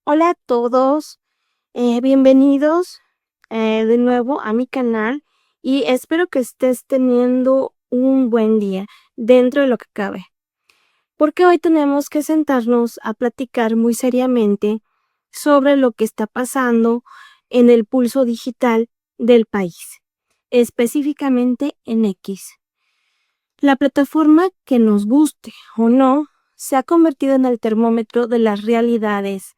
Hola a todos, bienvenidos de nuevo a mi canal y espero que estés teniendo un buen día dentro de lo que cabe, porque hoy tenemos que sentarnos a platicar muy seriamente sobre lo que está pasando en el pulso digital del país, específicamente en X. La plataforma, que nos guste o no, se ha convertido en el termómetro de las realidades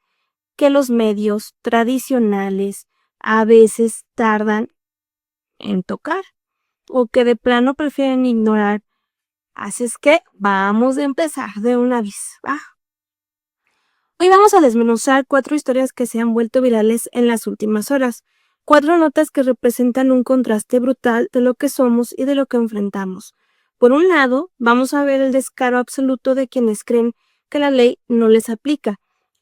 que los medios tradicionales a veces tardan en tocar o que de plano prefieren ignorar. Así es que vamos a empezar de una vez, ¿va? Hoy vamos a desmenuzar 4 historias que se han vuelto virales en las últimas horas. 4 notas que representan un contraste brutal de lo que somos y de lo que enfrentamos. Por un lado, vamos a ver el descaro absoluto de quienes creen que la ley no les aplica.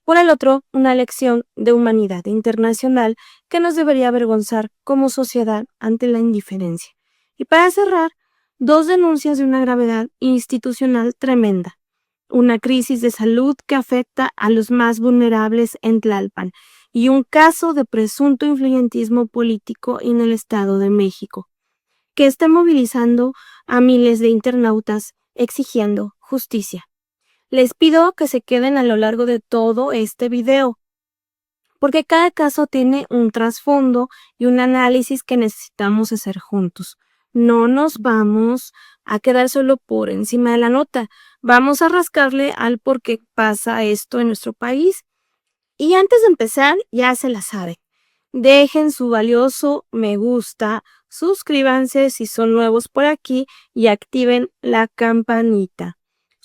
Por el otro, una lección de humanidad internacional que nos debería avergonzar como sociedad ante la indiferencia. Y para cerrar, 2 denuncias de una gravedad institucional tremenda. Una crisis de salud que afecta a los más vulnerables en Tlalpan y un caso de presunto influyentismo político en el Estado de México, que está movilizando a miles de internautas exigiendo justicia. Les pido que se queden a lo largo de todo este video, porque cada caso tiene un trasfondo y un análisis que necesitamos hacer juntos. No nos vamos a quedar solo por encima de la nota. Vamos a rascarle al por qué pasa esto en nuestro país. Y antes de empezar, ya se la sabe. Dejen su valioso me gusta, suscríbanse si son nuevos por aquí y activen la campanita.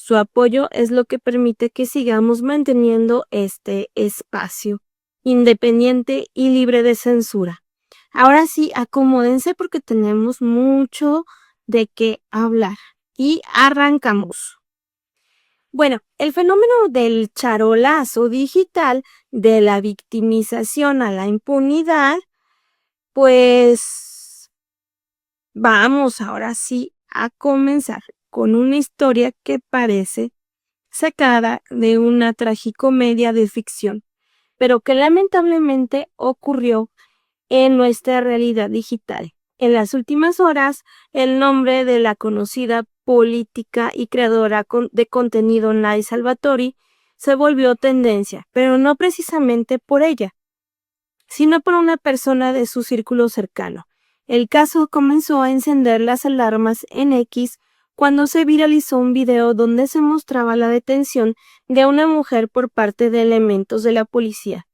Su apoyo es lo que permite que sigamos manteniendo este espacio independiente y libre de censura. Ahora sí, acomódense porque tenemos mucho de qué hablar. Y arrancamos. Bueno, el fenómeno del charolazo digital, de la victimización a la impunidad, pues vamos ahora sí a comenzar con una historia que parece sacada de una tragicomedia de ficción, pero que lamentablemente ocurrió en nuestra realidad digital. En las últimas horas, el nombre de la conocida política y creadora de contenido Nay Salvatori se volvió tendencia, pero no precisamente por ella, sino por una persona de su círculo cercano. El caso comenzó a encender las alarmas en X cuando se viralizó un video donde se mostraba la detención de una mujer por parte de elementos de la policía.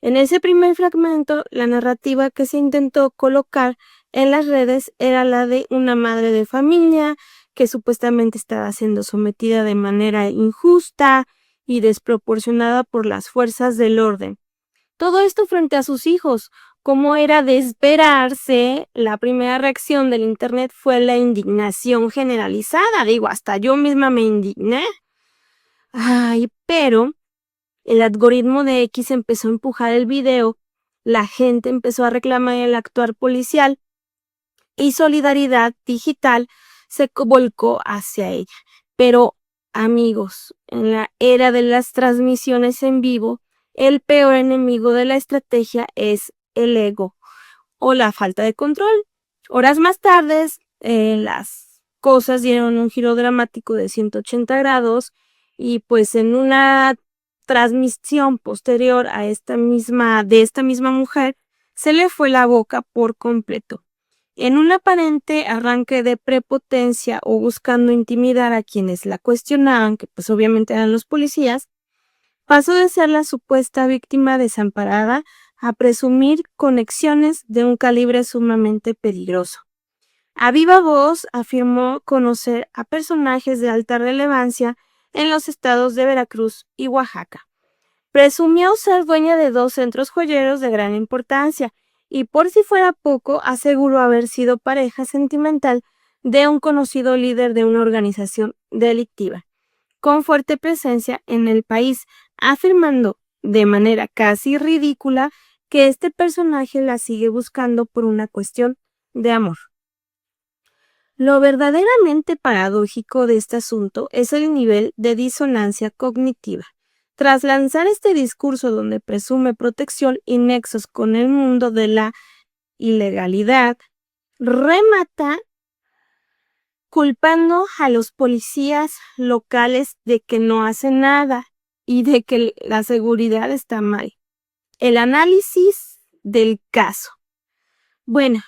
En ese primer fragmento, la narrativa que se intentó colocar en las redes era la de una madre de familia que supuestamente estaba siendo sometida de manera injusta y desproporcionada por las fuerzas del orden. Todo esto frente a sus hijos. Como era de esperarse, la primera reacción del internet fue la indignación generalizada. Digo, hasta yo misma me indigné. Ay, pero el algoritmo de X empezó a empujar el video, la gente empezó a reclamar el actuar policial y Solidaridad Digital se volcó hacia ella. Pero, amigos, en la era de las transmisiones en vivo, el peor enemigo de la estrategia es el ego o la falta de control. Horas más tarde, las cosas dieron un giro dramático de 180 grados y pues en una transmisión posterior a esta misma mujer, se le fue la boca por completo. En un aparente arranque de prepotencia o buscando intimidar a quienes la cuestionaban, que pues obviamente eran los policías, pasó de ser la supuesta víctima desamparada a presumir conexiones de un calibre sumamente peligroso. A viva voz afirmó conocer a personajes de alta relevancia en los estados de Veracruz y Oaxaca. Presumió ser dueña de 2 centros joyeros de gran importancia y por si fuera poco aseguró haber sido pareja sentimental de un conocido líder de una organización delictiva, con fuerte presencia en el país, afirmando de manera casi ridícula que este personaje la sigue buscando por una cuestión de amor. Lo verdaderamente paradójico de este asunto es el nivel de disonancia cognitiva. Tras lanzar este discurso donde presume protección y nexos con el mundo de la ilegalidad, remata culpando a los policías locales de que no hacen nada y de que la seguridad está mal. El análisis del caso. Bueno,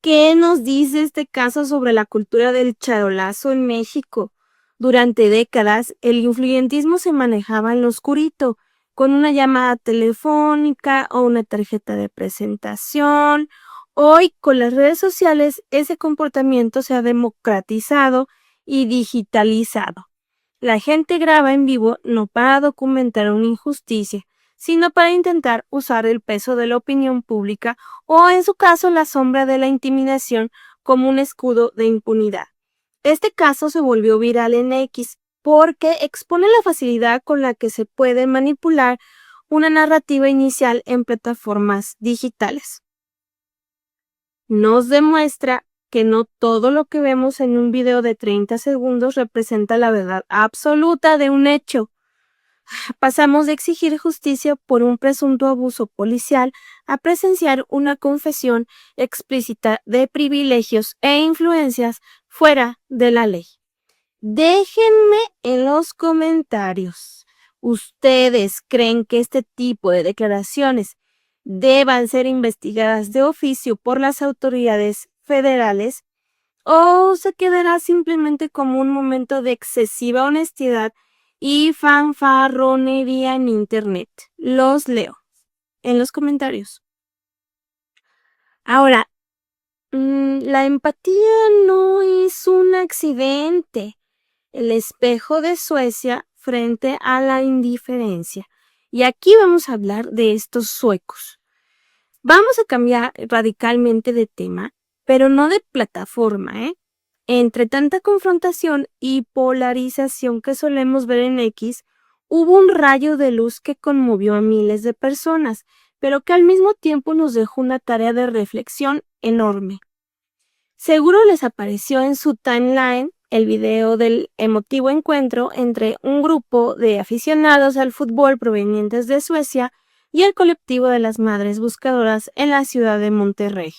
¿qué nos dice este caso sobre la cultura del charolazo en México? Durante décadas, el influyentismo se manejaba en lo oscurito, con una llamada telefónica o una tarjeta de presentación. Hoy, con las redes sociales, ese comportamiento se ha democratizado y digitalizado. La gente graba en vivo no para documentar una injusticia, sino para intentar usar el peso de la opinión pública o, en su caso, la sombra de la intimidación como un escudo de impunidad. Este caso se volvió viral en X porque expone la facilidad con la que se puede manipular una narrativa inicial en plataformas digitales. Nos demuestra que no todo lo que vemos en un video de 30 segundos representa la verdad absoluta de un hecho. Pasamos de exigir justicia por un presunto abuso policial a presenciar una confesión explícita de privilegios e influencias fuera de la ley. Déjenme en los comentarios. ¿Ustedes creen que este tipo de declaraciones deban ser investigadas de oficio por las autoridades federales o se quedará simplemente como un momento de excesiva honestidad y fanfarronería en internet? Los leo en los comentarios. Ahora, la empatía no es un accidente. El espejo de Suecia frente a la indiferencia. Y aquí vamos a hablar de estos suecos. Vamos a cambiar radicalmente de tema, pero no de plataforma, ¿eh? Entre tanta confrontación y polarización que solemos ver en X, hubo un rayo de luz que conmovió a miles de personas, pero que al mismo tiempo nos dejó una tarea de reflexión enorme. Seguro les apareció en su timeline el video del emotivo encuentro entre un grupo de aficionados al fútbol provenientes de Suecia y el colectivo de las Madres Buscadoras en la ciudad de Monterrey.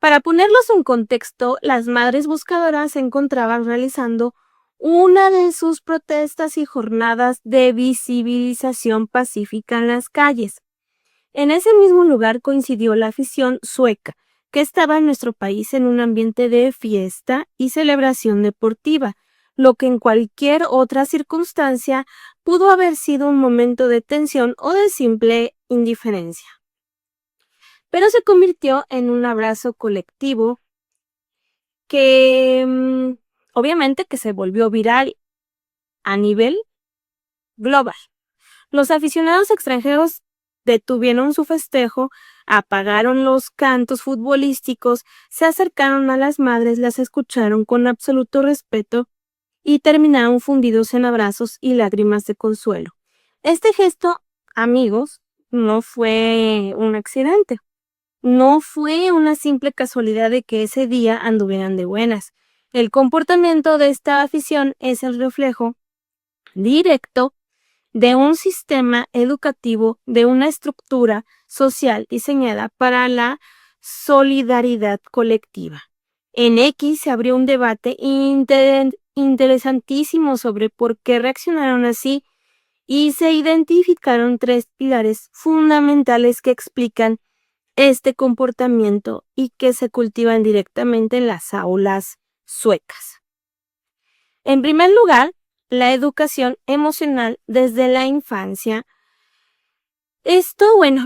Para ponerlos en contexto, las Madres Buscadoras se encontraban realizando una de sus protestas y jornadas de visibilización pacífica en las calles. En ese mismo lugar coincidió la afición sueca, que estaba en nuestro país en un ambiente de fiesta y celebración deportiva, lo que en cualquier otra circunstancia pudo haber sido un momento de tensión o de simple indiferencia. Pero se convirtió en un abrazo colectivo que obviamente que se volvió viral a nivel global. Los aficionados extranjeros detuvieron su festejo, apagaron los cantos futbolísticos, se acercaron a las madres, las escucharon con absoluto respeto y terminaron fundidos en abrazos y lágrimas de consuelo. Este gesto, amigos, no fue un accidente. No fue una simple casualidad de que ese día anduvieran de buenas. El comportamiento de esta afición es el reflejo directo de un sistema educativo, de una estructura social diseñada para la solidaridad colectiva. En X se abrió un debate interesantísimo sobre por qué reaccionaron así y se identificaron 3 pilares fundamentales que explican este comportamiento y que se cultivan directamente en las aulas suecas. En primer lugar, la educación emocional desde la infancia.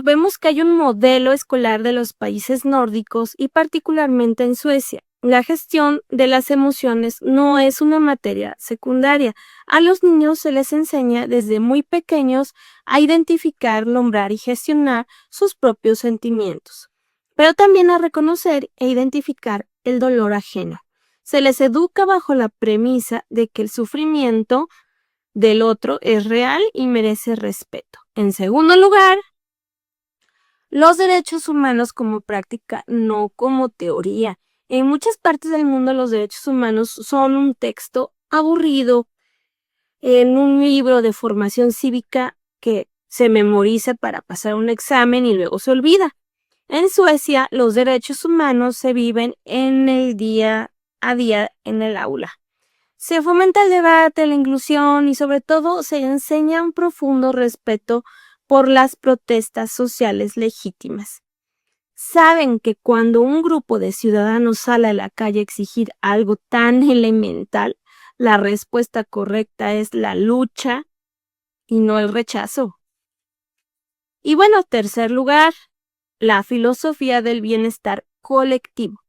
Vemos que hay un modelo escolar de los países nórdicos y particularmente en Suecia. La gestión de las emociones no es una materia secundaria. A los niños se les enseña desde muy pequeños a identificar, nombrar y gestionar sus propios sentimientos, pero también a reconocer e identificar el dolor ajeno. Se les educa bajo la premisa de que el sufrimiento del otro es real y merece respeto. En segundo lugar, los derechos humanos como práctica, no como teoría. En muchas partes del mundo los derechos humanos son un texto aburrido, en un libro de formación cívica que se memoriza para pasar un examen y luego se olvida. En Suecia, los derechos humanos se viven en el día a día en el aula. Se fomenta el debate, la inclusión y sobre todo se enseña un profundo respeto por las protestas sociales legítimas. Saben que cuando un grupo de ciudadanos sale a la calle a exigir algo tan elemental, la respuesta correcta es la lucha y no el rechazo. Y bueno, tercer lugar, la filosofía del bienestar colectivo.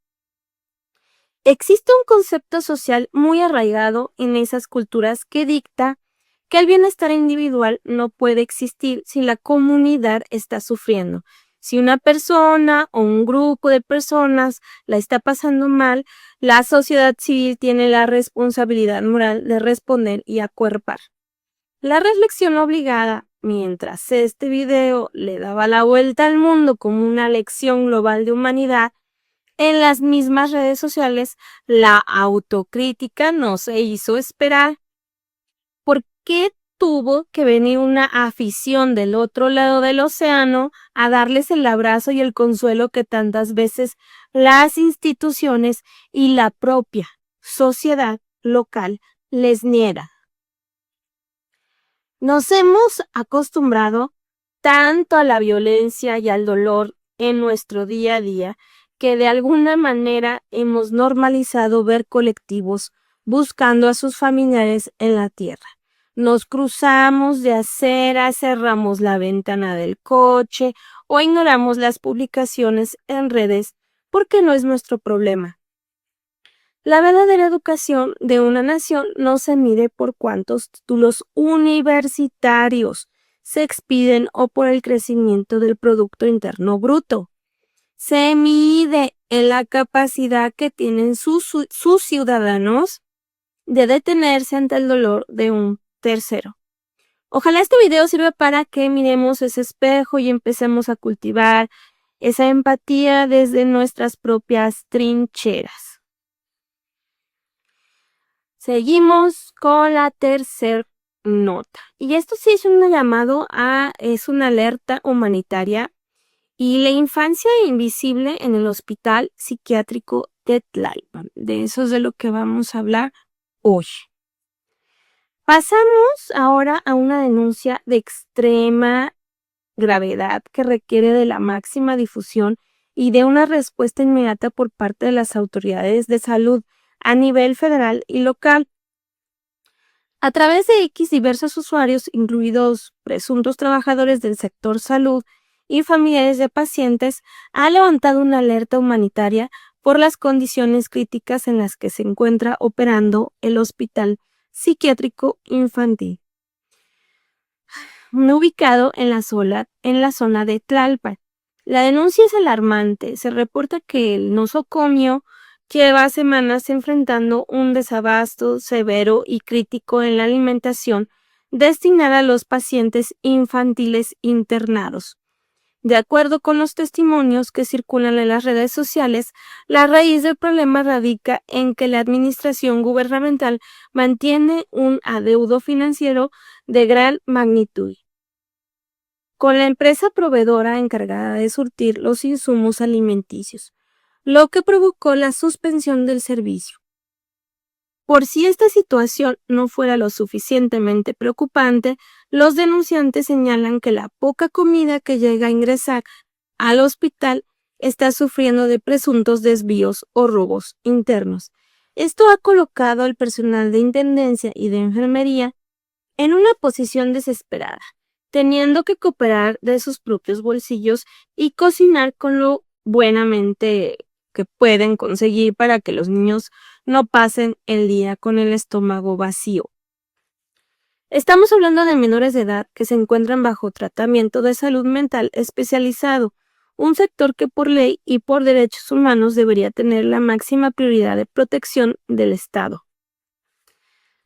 Existe un concepto social muy arraigado en esas culturas que dicta que el bienestar individual no puede existir si la comunidad está sufriendo. Si una persona o un grupo de personas la está pasando mal, la sociedad civil tiene la responsabilidad moral de responder y acuerpar. La reflexión obligada, mientras este video le daba la vuelta al mundo como una lección global de humanidad, en las mismas redes sociales, la autocrítica no se hizo esperar. ¿Por qué tuvo que venir una afición del otro lado del océano a darles el abrazo y el consuelo que tantas veces las instituciones y la propia sociedad local les niega? Nos hemos acostumbrado tanto a la violencia y al dolor en nuestro día a día que de alguna manera hemos normalizado ver colectivos buscando a sus familiares en la tierra. Nos cruzamos de acera, cerramos la ventana del coche o ignoramos las publicaciones en redes porque no es nuestro problema. La verdadera educación de una nación no se mide por cuántos títulos universitarios se expiden o por el crecimiento del Producto Interno Bruto. Se mide en la capacidad que tienen sus ciudadanos de detenerse ante el dolor de un tercero. Ojalá este video sirva para que miremos ese espejo y empecemos a cultivar esa empatía desde nuestras propias trincheras. Seguimos con la tercera nota. Y esto sí es un llamado es una alerta humanitaria y la infancia invisible en el Hospital Psiquiátrico de Tlalpan. De eso es de lo que vamos a hablar hoy. Pasamos ahora a una denuncia de extrema gravedad que requiere de la máxima difusión y de una respuesta inmediata por parte de las autoridades de salud a nivel federal y local. A través de X, diversos usuarios, incluidos presuntos trabajadores del sector salud y familiares de pacientes, han levantado una alerta humanitaria por las condiciones críticas en las que se encuentra operando el Hospital Psiquiátrico Infantil, ubicado en la zona de Tlalpan. La denuncia es alarmante. Se reporta que el nosocomio lleva semanas enfrentando un desabasto severo y crítico en la alimentación destinada a los pacientes infantiles internados. De acuerdo con los testimonios que circulan en las redes sociales, la raíz del problema radica en que la administración gubernamental mantiene un adeudo financiero de gran magnitud con la empresa proveedora encargada de surtir los insumos alimenticios, lo que provocó la suspensión del servicio. Por si esta situación no fuera lo suficientemente preocupante, los denunciantes señalan que la poca comida que llega a ingresar al hospital está sufriendo de presuntos desvíos o robos internos. Esto ha colocado al personal de intendencia y de enfermería en una posición desesperada, teniendo que cooperar de sus propios bolsillos y cocinar con lo buenamente que pueden conseguir para que los niños no pasen el día con el estómago vacío. Estamos hablando de menores de edad que se encuentran bajo tratamiento de salud mental especializado, un sector que por ley y por derechos humanos debería tener la máxima prioridad de protección del Estado.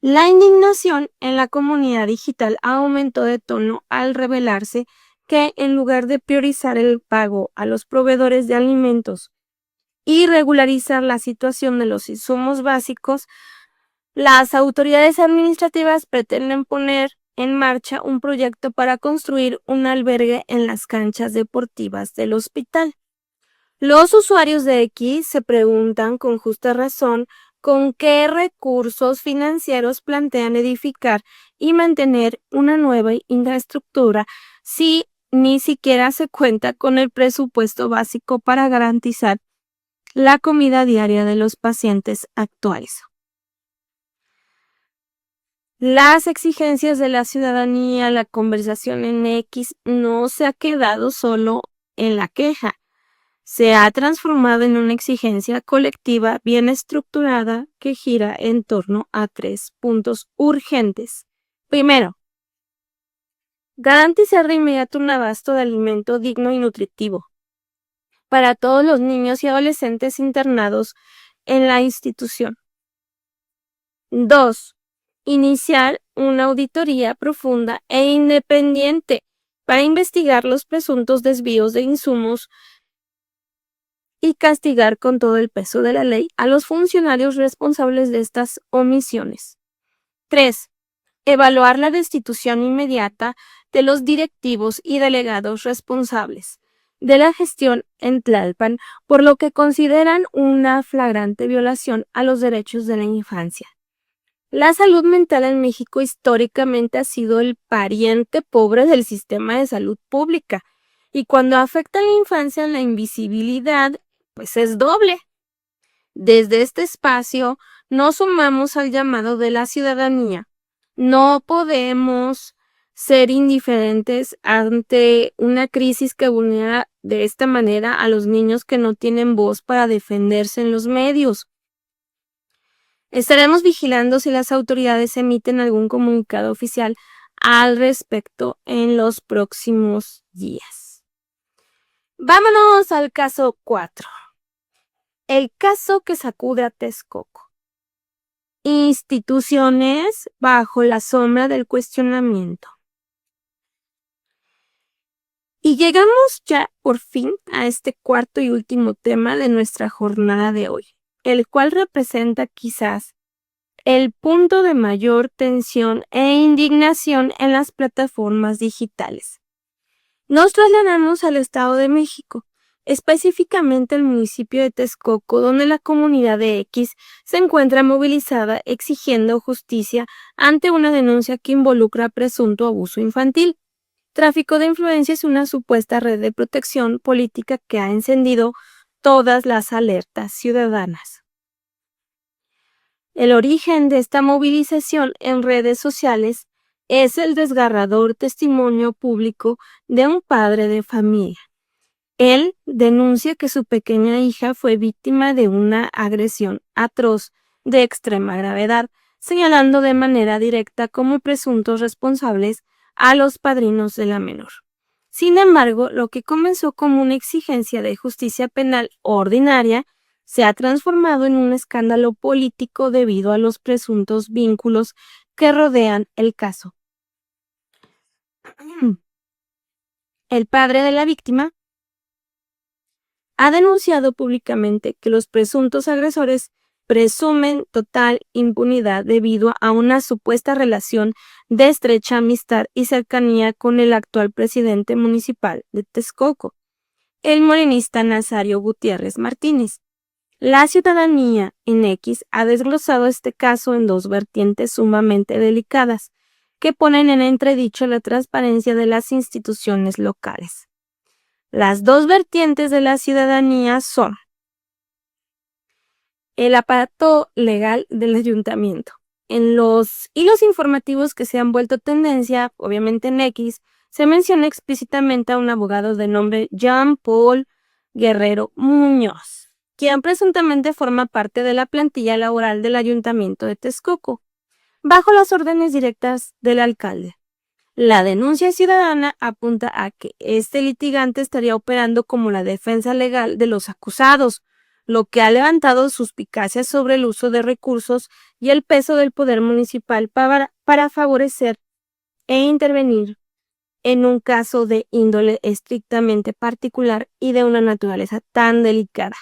La indignación en la comunidad digital aumentó de tono al revelarse que en lugar de priorizar el pago a los proveedores de alimentos y regularizar la situación de los insumos básicos, Las autoridades administrativas pretenden poner en marcha un proyecto para construir un albergue en las canchas deportivas del hospital. Los usuarios de X se preguntan con justa razón con qué recursos financieros plantean edificar y mantener una nueva infraestructura si ni siquiera se cuenta con el presupuesto básico para garantizar la comida diaria de los pacientes actuales. Las exigencias de la ciudadanía, la conversación en X no se ha quedado solo en la queja. Se ha transformado en una exigencia colectiva bien estructurada que gira en torno a 3 puntos urgentes. Primero, garantizar de inmediato un abasto de alimento digno y nutritivo para todos los niños y adolescentes internados en la institución. 2. Iniciar una auditoría profunda e independiente para investigar los presuntos desvíos de insumos y castigar con todo el peso de la ley a los funcionarios responsables de estas omisiones. 3. Evaluar la destitución inmediata de los directivos y delegados responsables de la gestión en Tlalpan por lo que consideran una flagrante violación a los derechos de la infancia. La salud mental en México históricamente ha sido el pariente pobre del sistema de salud pública y cuando afecta a la infancia la invisibilidad pues es doble. Desde este espacio nos sumamos al llamado de la ciudadanía. No podemos ser indiferentes ante una crisis que vulnera de esta manera a los niños que no tienen voz para defenderse en los medios. Estaremos vigilando si las autoridades emiten algún comunicado oficial al respecto en los próximos días. Vámonos al caso 4. El caso que sacude a Texcoco. Instituciones bajo la sombra del cuestionamiento. Y llegamos ya por fin a este cuarto y último tema de nuestra jornada de hoy, el cual representa quizás el punto de mayor tensión e indignación en las plataformas digitales. Nos trasladamos al Estado de México, específicamente al municipio de Texcoco, donde la comunidad de X se encuentra movilizada exigiendo justicia ante una denuncia que involucra presunto abuso infantil. Tráfico de influencias es una supuesta red de protección política que ha encendido todas las alertas ciudadanas. El origen de esta movilización en redes sociales es el desgarrador testimonio público de un padre de familia. Él denuncia que su pequeña hija fue víctima de una agresión atroz de extrema gravedad, señalando de manera directa como presuntos responsables a los padrinos de la menor. Sin embargo, lo que comenzó como una exigencia de justicia penal ordinaria se ha transformado en un escándalo político debido a los presuntos vínculos que rodean el caso. El padre de la víctima ha denunciado públicamente que los presuntos agresores presumen total impunidad debido a una supuesta relación de estrecha amistad y cercanía con el actual presidente municipal de Texcoco, el morenista Nazario Gutiérrez Martínez. La ciudadanía en X ha desglosado este caso en dos vertientes sumamente delicadas que ponen en entredicho la transparencia de las instituciones locales. Las dos vertientes de la ciudadanía son el aparato legal del ayuntamiento. En los hilos informativos que se han vuelto tendencia, obviamente en X, se menciona explícitamente a un abogado de nombre Jean Paul Guerrero Muñoz, quien presuntamente forma parte de la plantilla laboral del Ayuntamiento de Texcoco, bajo las órdenes directas del alcalde. La denuncia ciudadana apunta a que este litigante estaría operando como la defensa legal de los acusados, lo que ha levantado suspicacias sobre el uso de recursos y el peso del poder municipal para favorecer e intervenir en un caso de índole estrictamente particular y de una naturaleza tan delicada.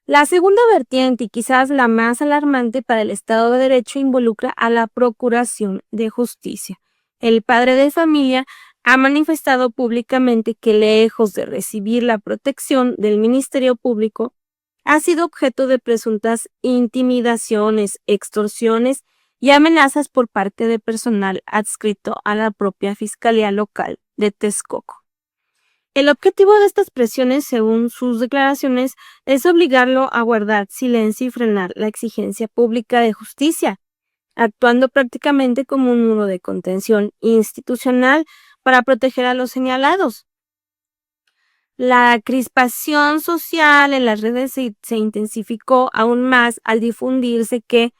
La segunda vertiente, y quizás la más alarmante para el Estado de Derecho, involucra a la Procuración de Justicia. El padre de familia ha manifestado públicamente que, lejos de recibir la protección del Ministerio Público, ha sido objeto de presuntas intimidaciones, extorsiones y amenazas por parte de personal adscrito a la propia Fiscalía Local de Texcoco. El objetivo de estas presiones, según sus declaraciones, es obligarlo a guardar silencio y frenar la exigencia pública de justicia, actuando prácticamente como un muro de contención institucional para proteger a los señalados. La crispación social en las redes se intensificó aún más al difundirse que,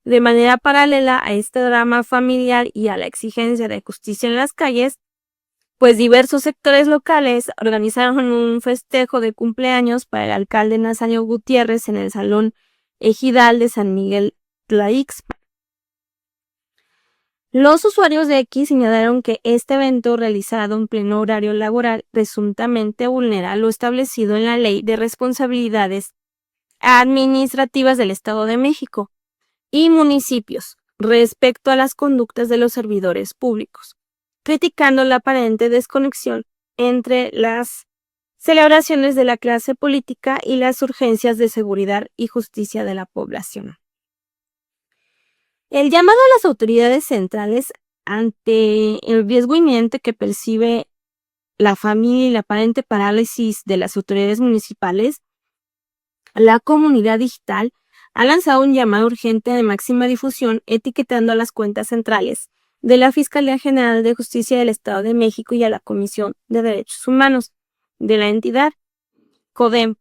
de manera paralela a este drama familiar y a la exigencia de justicia en las calles, pues diversos sectores locales organizaron un festejo de cumpleaños para el alcalde Nazario Gutiérrez en el Salón Ejidal de San Miguel Tlaixpan. Los usuarios de X señalaron que este evento, realizado en pleno horario laboral, presuntamente vulnera lo establecido en la Ley de Responsabilidades Administrativas del Estado de México y municipios respecto a las conductas de los servidores públicos, criticando la aparente desconexión entre las celebraciones de la clase política y las urgencias de seguridad y justicia de la población. El llamado a las autoridades centrales ante el riesgo inminente que percibe la familia y la aparente parálisis de las autoridades municipales, la comunidad digital ha lanzado un llamado urgente de máxima difusión, etiquetando a las cuentas centrales de la Fiscalía General de Justicia del Estado de México y a la Comisión de Derechos Humanos de la entidad, CODEM.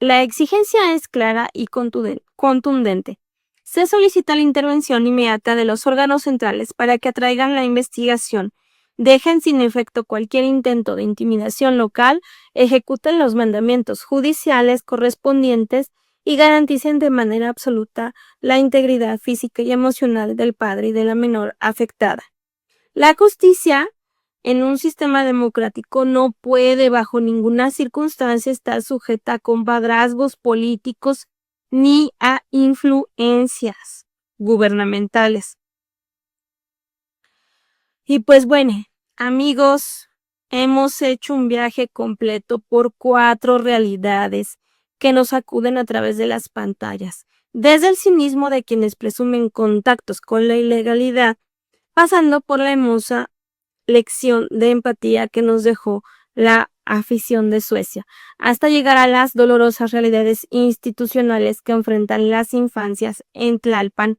La exigencia es clara y contundente. Se solicita la intervención inmediata de los órganos centrales para que atraigan la investigación, dejen sin efecto cualquier intento de intimidación local, ejecuten los mandamientos judiciales correspondientes y garanticen de manera absoluta la integridad física y emocional del padre y de la menor afectada. La justicia en un sistema democrático no puede bajo ninguna circunstancia estar sujeta a compadrazgos políticos ni a influencias gubernamentales. Y pues bueno, amigos, hemos hecho un viaje completo por 4 realidades que nos acuden a través de las pantallas, desde el cinismo de quienes presumen contactos con la ilegalidad, pasando por la hermosa lección de empatía que nos dejó la afición de Suecia, hasta llegar a las dolorosas realidades institucionales que enfrentan las infancias en Tlalpan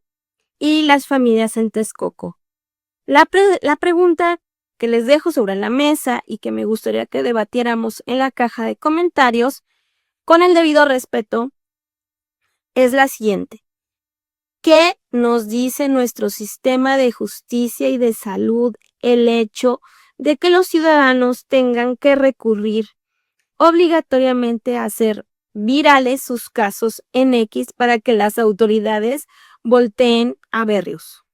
y las familias en Texcoco. La pregunta que les dejo sobre la mesa y que me gustaría que debatiéramos en la caja de comentarios, con el debido respeto, es la siguiente. ¿Qué nos dice nuestro sistema de justicia y de salud el hecho de que los ciudadanos tengan que recurrir obligatoriamente a hacer virales sus casos en X para que las autoridades volteen a verlos?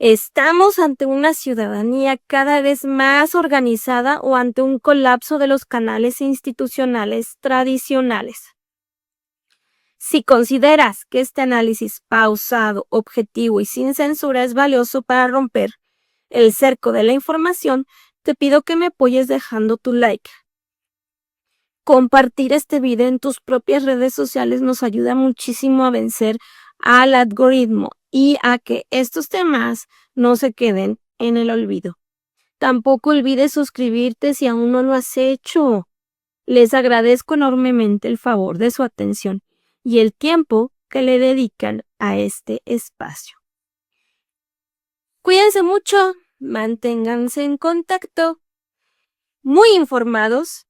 ¿Estamos ante una ciudadanía cada vez más organizada o ante un colapso de los canales institucionales tradicionales? Si consideras que este análisis pausado, objetivo y sin censura es valioso para romper el cerco de la información, te pido que me apoyes dejando tu like. Compartir este video en tus propias redes sociales nos ayuda muchísimo a vencer al algoritmo y a que estos temas no se queden en el olvido. Tampoco olvides suscribirte si aún no lo has hecho. Les agradezco enormemente el favor de su atención y el tiempo que le dedican a este espacio. Cuídense mucho, manténganse en contacto, muy informados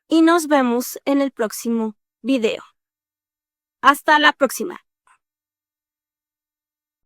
y nos vemos en el próximo video. Hasta la próxima.